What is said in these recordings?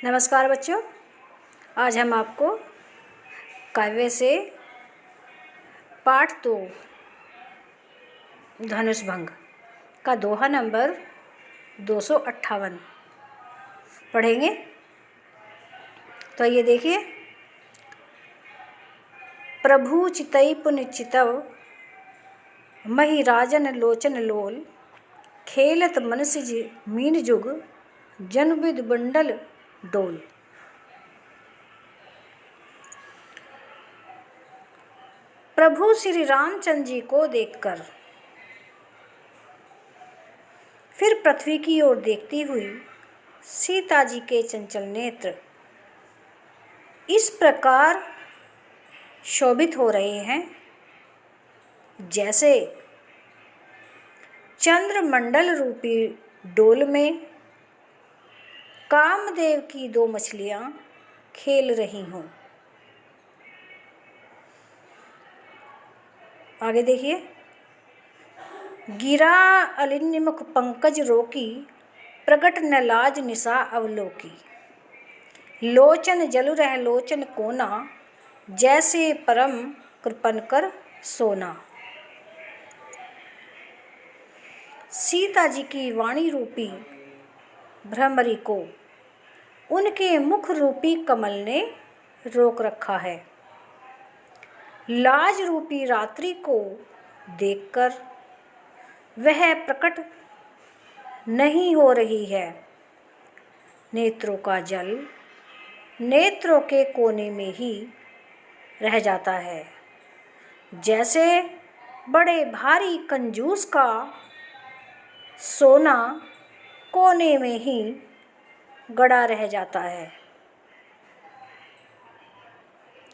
नमस्कार बच्चों, आज हम आपको काव्य से पाठ 2 धनुष भंग का दोहा नंबर 258 पढ़ेंगे। तो ये देखिए, प्रभु चितई पुन चितव मही राजन लोचन लोल, खेलत मनसिज मीन जुग जन विद बंडल डोल। प्रभु श्री रामचंद्र जी को देखकर फिर पृथ्वी की ओर देखती हुई सीता जी के चंचल नेत्र इस प्रकार शोभित हो रहे हैं जैसे चंद्रमंडल रूपी डोल में कामदेव की 2 मछलियां खेल रही हों। आगे देखिए, गिरा अलिन्मुख पंकज रोकी, प्रगट न लाज निशा अवलोकी, लोचन जलु रह लोचन कोना, जैसे परम कृपन कर सोना। सीता जी की वाणी रूपी भ्रमरी को उनके मुख रूपी कमल ने रोक रखा है। लाज रूपी रात्रि को देखकर वह प्रकट नहीं हो रही है। नेत्रों का जल नेत्रों के कोने में ही रह जाता है, जैसे बड़े भारी कंजूस का सोना कोने में ही गड़ा रह जाता है।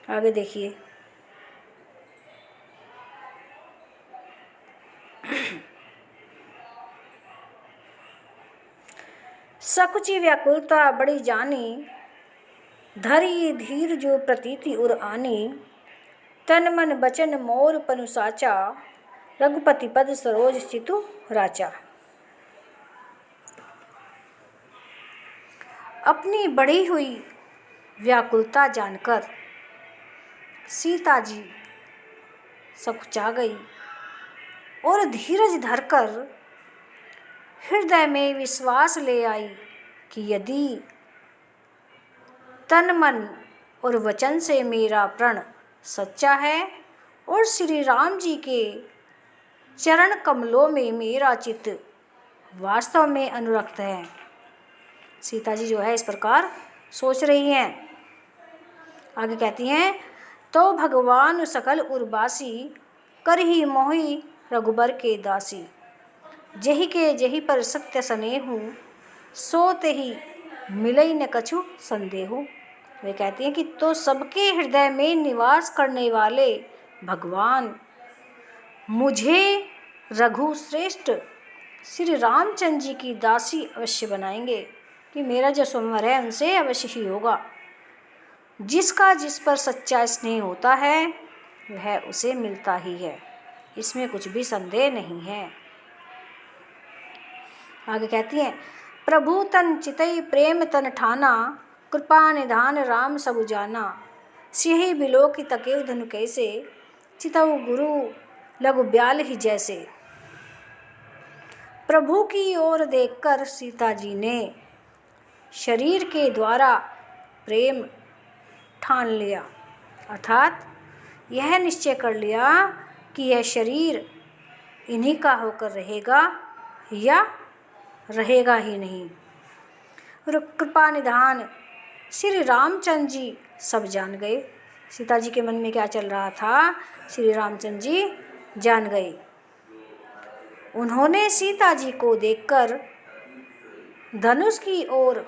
आगे देखिए, सकुची व्याकुलता बड़ी जानी, धरी धीर जो प्रतीति उर आनी, तन मन बचन मोर पनु साचा, रघुपति पद सरोज चितु राचा। अपनी बढ़ी हुई व्याकुलता जानकर सीता जी सकुचा गई और धीरज धरकर हृदय में विश्वास ले आई कि यदि तन मन और वचन से मेरा प्रण सच्चा है और श्री राम जी के चरण कमलों में मेरा चित्त वास्तव में अनुरक्त है। सीता जी जो है इस प्रकार सोच रही हैं। आगे कहती हैं, तो भगवान सकल उर्वासी, करही मोहि रघुबर के दासी, जही के जही पर सत्य स्नेहु, सोते ही मिलई न कछु संदेहु। वे कहती हैं कि तो सबके हृदय में निवास करने वाले भगवान मुझे रघु श्रेष्ठ श्री रामचंद्र जी की दासी अवश्य बनाएंगे, कि मेरा जो स्वयंवर है उनसे अवश्य ही होगा। जिसका जिस पर सच्चा स्नेह होता है वह उसे मिलता ही है, इसमें कुछ भी संदेह नहीं है। आगे कहती हैं, प्रभु तन चितई प्रेम तन ठाना, कृपा निधान राम सबु जाना, सिंहि बिलो की तकेव धनु कैसे, चितऊ गुरु लघु ब्याल ही जैसे। प्रभु की ओर देखकर सीता जी ने शरीर के द्वारा प्रेम ठान लिया, अर्थात यह निश्चय कर लिया कि यह शरीर इन्हीं का होकर रहेगा या रहेगा ही नहीं। और कृपा निधान श्री रामचंद्र जी सब जान गए। सीता जी के मन में क्या चल रहा था श्री रामचंद्र जी जान गए। उन्होंने सीता जी को देखकर धनुष की ओर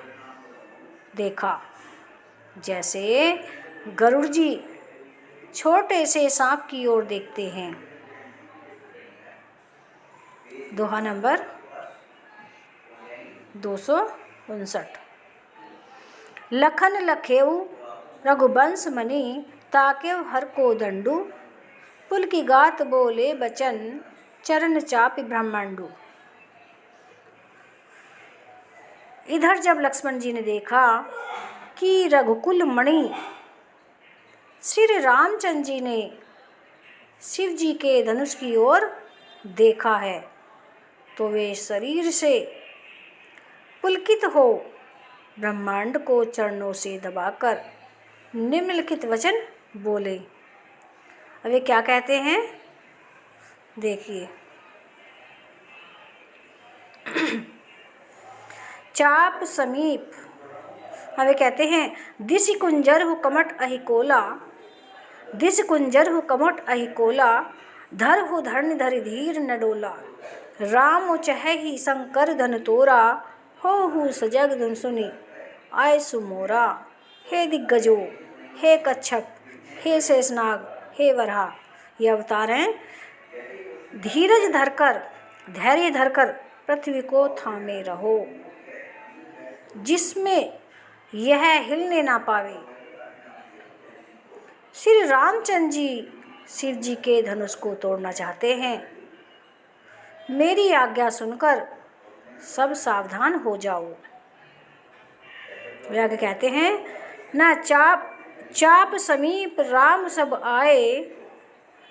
देखा, जैसे गरुड़ जी छोटे से सांप की ओर देखते हैं। दोहा नंबर 259। लखन लखेऊ रघुवंश मणि, ताकेव हर को दंडू, पुल की गात बोले बचन, चरण चापि ब्रह्मांडू। इधर जब लक्ष्मण जी ने देखा कि रघुकुल मणि श्री रामचंद्र जी ने शिव जी के धनुष की ओर देखा है, तो वे शरीर से पुलकित हो ब्रह्मांड को चरणों से दबाकर निम्नलिखित वचन बोले। अब वे क्या कहते हैं, देखिए। चाप समीप, हमें कहते हैं, दिस कुंजर हु कमट अहि कोला, दिस कुंजर हु कमट अहि कोला, धर हु धरन धरि धीर न डोला, राम चह ही शंकर धन तोरा, हो सजग धुन सुनी आय सुमोरा। हे दिग्गजो, हे कच्छप, हे शेषनाग, हे वराह, ये अवतार हैं। धीरज धरकर, धैर्य धरकर पृथ्वी को थामे रहो, जिसमें यह हिलने ना पावे। श्री रामचंद्र जी शिव जी के धनुष को तोड़ना चाहते हैं। मेरी आज्ञा सुनकर सब सावधान हो जाओ। वे आगे कहते हैं, ना चाप समीप राम सब आए,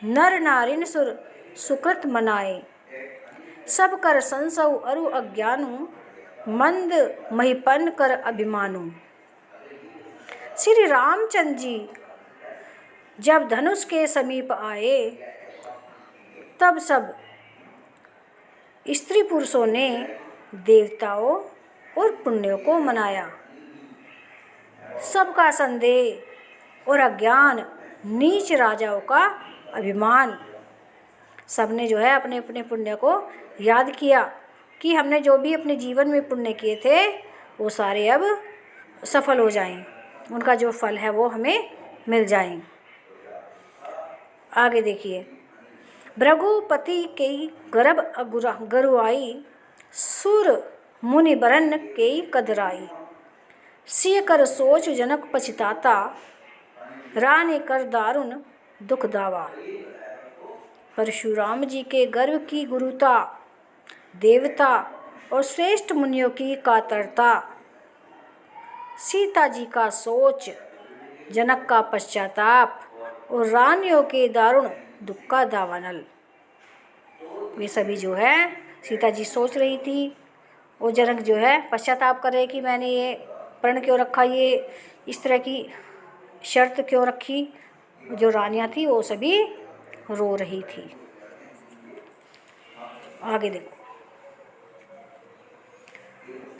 नर नारिन सुर सुकृत मनाए, सब कर संसव अरु अज्ञानु, मंद महिपन कर अभिमानु। श्री रामचंद्र जी जब धनुष के समीप आए, तब सब स्त्री पुरुषों ने देवताओं और पुण्यों को मनाया। सबका संदेह और अज्ञान, नीच राजाओं का अभिमान, सबने जो है अपने अपने पुण्य को याद किया कि हमने जो भी अपने जीवन में पुण्य किए थे वो सारे अब सफल हो जाएं, उनका जो फल है वो हमें मिल जाएं। आगे देखिए। भृगुपति के गर्भ गरुआई, सुर मुनि बरन के कदराई, सिय कर सोच जनक पछताता, रानी कर दारुण दुख दावा। परशुराम जी के गर्व की गुरुता, देवता और श्रेष्ठ मुनियों की कातरता, सीता जी का सोच, जनक का पश्चाताप और रानियों के दारुण दुख का दावानल। वे सभी जो है, सीता जी सोच रही थी और जनक जो है पश्चाताप कर रहे कि मैंने ये प्रण क्यों रखा, ये इस तरह की शर्त क्यों रखी। जो रानियां थी वो सभी रो रही थी। आगे देखो।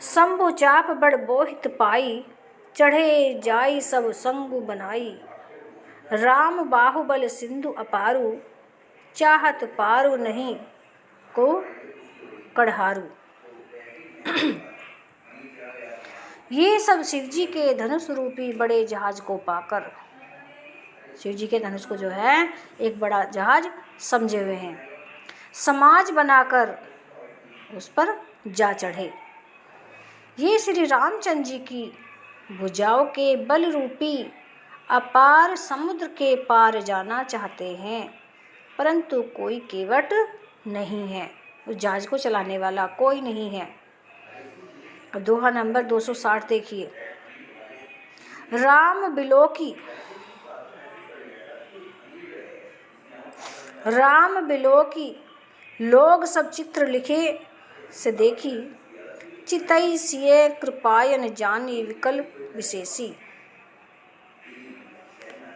शंभु चाप बड़ बोहित पाई, चढ़े जाई सब संगु बनाई, राम बाहुबल सिंधु अपारू, चाहत पारू नहीं को कढ़ारू। ये सब शिवजी के धनुष रूपी बड़े जहाज को पाकर, शिवजी के धनुष को जो है एक बड़ा जहाज समझे हुए हैं, समाज बनाकर उस पर जा चढ़े। ये श्री रामचंद्र जी की भुजाओं के बल रूपी अपार समुद्र के पार जाना चाहते हैं, परंतु कोई केवट नहीं है, उस जहाज को चलाने वाला कोई नहीं है। दोहा नंबर 260 देखिए। राम बिलोकी लोग सब चित्र लिखे से देखी, चितई सिए कृपायन जानी विकल्प विशेषी।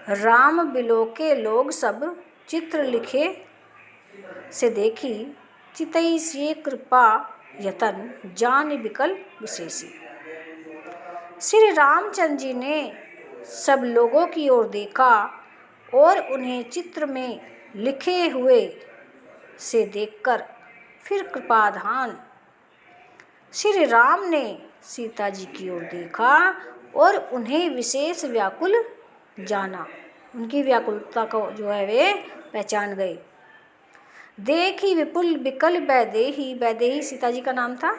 राम बिलोके लोग सब चित्र लिखे से देखी, चितई सिए कृपा यतन जान विकल्प विशेषी। श्री रामचंद्र जी ने सब लोगों की ओर देखा और उन्हें चित्र में लिखे हुए से देखकर फिर कृपाधान श्री राम ने सीता जी की ओर देखा और उन्हें विशेष व्याकुल जाना, उनकी व्याकुलता को जो है वे पहचान गए। देखी विपुल विकल वैदेही, वैदेही सीता जी का नाम था,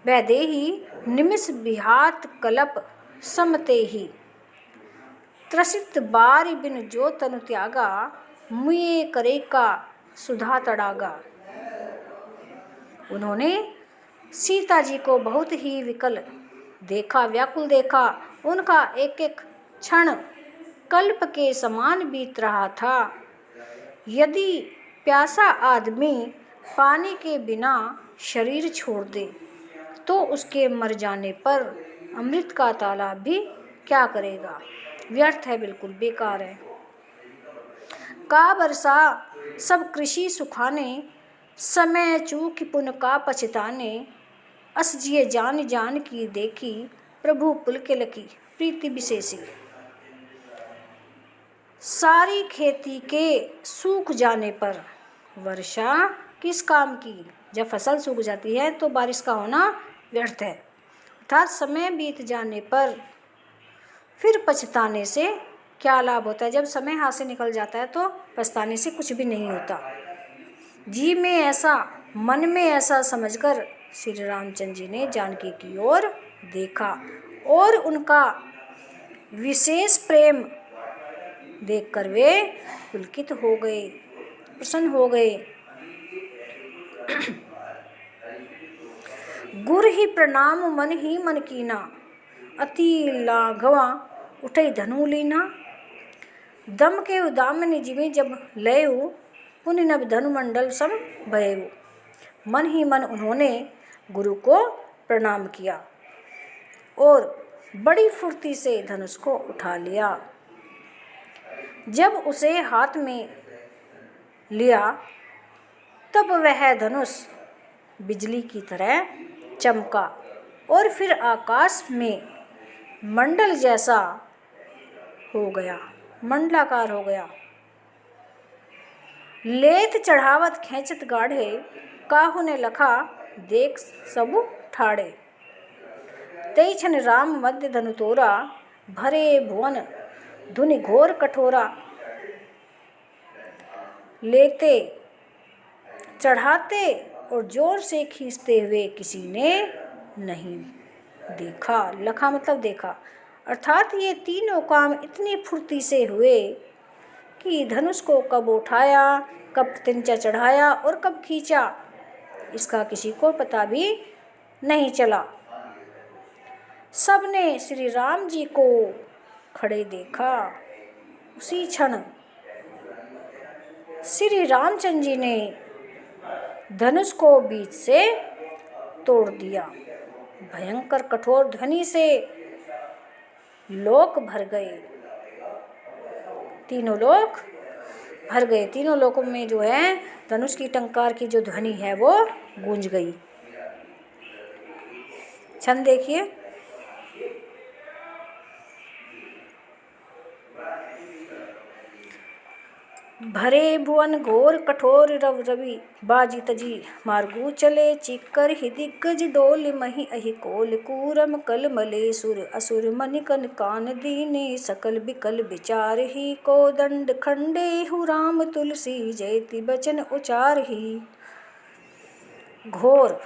वैदेही निमिष विहात कलप समते ही, त्रसित बारी बिन जो तनु त्यागा, मुए करे का सुधा तड़ागा। उन्होंने सीता जी को बहुत ही विकल देखा, व्याकुल देखा, उनका एक एक क्षण कल्प के समान बीत रहा था। यदि प्यासा आदमी पानी के बिना शरीर छोड़ दे तो उसके मर जाने पर अमृत का तालाब भी क्या करेगा? व्यर्थ है, बिल्कुल बेकार है। का बरसा सब कृषि सुखाने, समय चूक पुन का पछताने, अस जिए जान जान की देखी, प्रभु पुलकिल की प्रीति विशेषी। सारी खेती के सूख जाने पर वर्षा किस काम की? जब फसल सूख जाती है तो बारिश का होना व्यर्थ है। अर्थात समय बीत जाने पर फिर पछताने से क्या लाभ होता है? जब समय हाथ से निकल जाता है तो पछताने से कुछ भी नहीं होता। जी में ऐसा, मन में ऐसा समझकर श्री रामचंद्र जी ने जानकी की ओर देखा और उनका विशेष प्रेम देखकर वे पुलकित हो गए, प्रसन्न हो गए। गुर ही प्रणाम मन ही मन कीना, अति लाघवा उठई धनु लीना। दम के उदामनि जिमि जब लयउ, पुनि नभ धनुमंडल सम भयउ। मन ही मन उन्होंने गुरु को प्रणाम किया और बड़ी फुर्ती से धनुष को उठा लिया। जब उसे हाथ में लिया तब वह धनुष बिजली की तरह चमका और फिर आकाश में मंडल जैसा हो गया, मंडलाकार हो गया। लेत चढ़ावत खेचत गाढ़े, काहू ने लखा देख सबु ठाड़े। तई छन राम मध्य धनु तोरा, भरे भुवन धुनि घोर कठोरा। लेते, चढ़ाते और जोर से खींचते हुए किसी ने नहीं देखा। लखा मतलब देखा। अर्थात ये तीनों काम इतनी फुर्ती से हुए कि धनुष को कब उठाया, कब तिनचा चढ़ाया और कब खींचा, इसका किसी को पता भी नहीं चला। सबने श्री राम जी को खड़े देखा। उसी क्षण श्री रामचंद्र जी ने धनुष को बीच से तोड़ दिया। भयंकर कठोर ध्वनि से लोक भर गए, तीनों लोक भर गए। तीनों लोकों में जो है धनुष की टंकार की जो ध्वनि है वो गूंज गई। छंद देखिए। भरे भुवन घोर कठोर रव रवि, बाजी तजी मार्गू चले चिक्कर ही दिग्गज डोल मही अहि कोल कूरम कल मले सुर असुर मनिकन कान दीने सकल बिकल विचार ही को दंड खंडे हु राम तुलसी जयति बचन उचार ही। घोर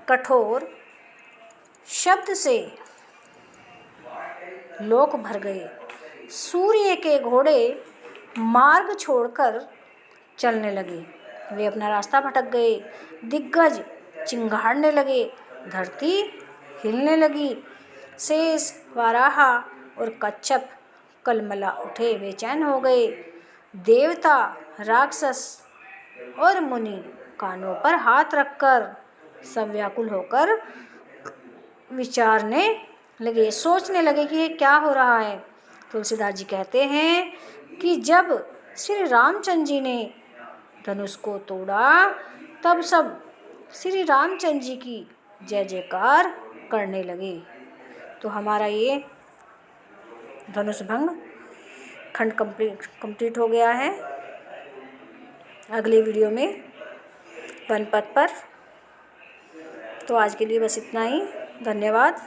कठोर शब्द से लोक भर गए। सूर्य के घोड़े मार्ग छोड़कर चलने लगे, वे अपना रास्ता भटक गए। दिग्गज चिंगाड़ने लगे, धरती हिलने लगी। शेष, वाराहा और कच्छप कलमला उठे, बेचैन हो गए। देवता, राक्षस और मुनि कानों पर हाथ रखकर सब व्याकुल होकर विचारने लगे, सोचने लगे कि ये क्या हो रहा है। तुलसीदास जी कहते हैं कि जब श्री रामचंद्र जी ने धनुष को तोड़ा तब सब श्री रामचंद्र जी की जय जयकार करने लगे। तो हमारा ये धनुष भंग खंड कंप्लीट हो गया है। अगले वीडियो में वन पथ पर। तो आज के लिए बस इतना ही। धन्यवाद।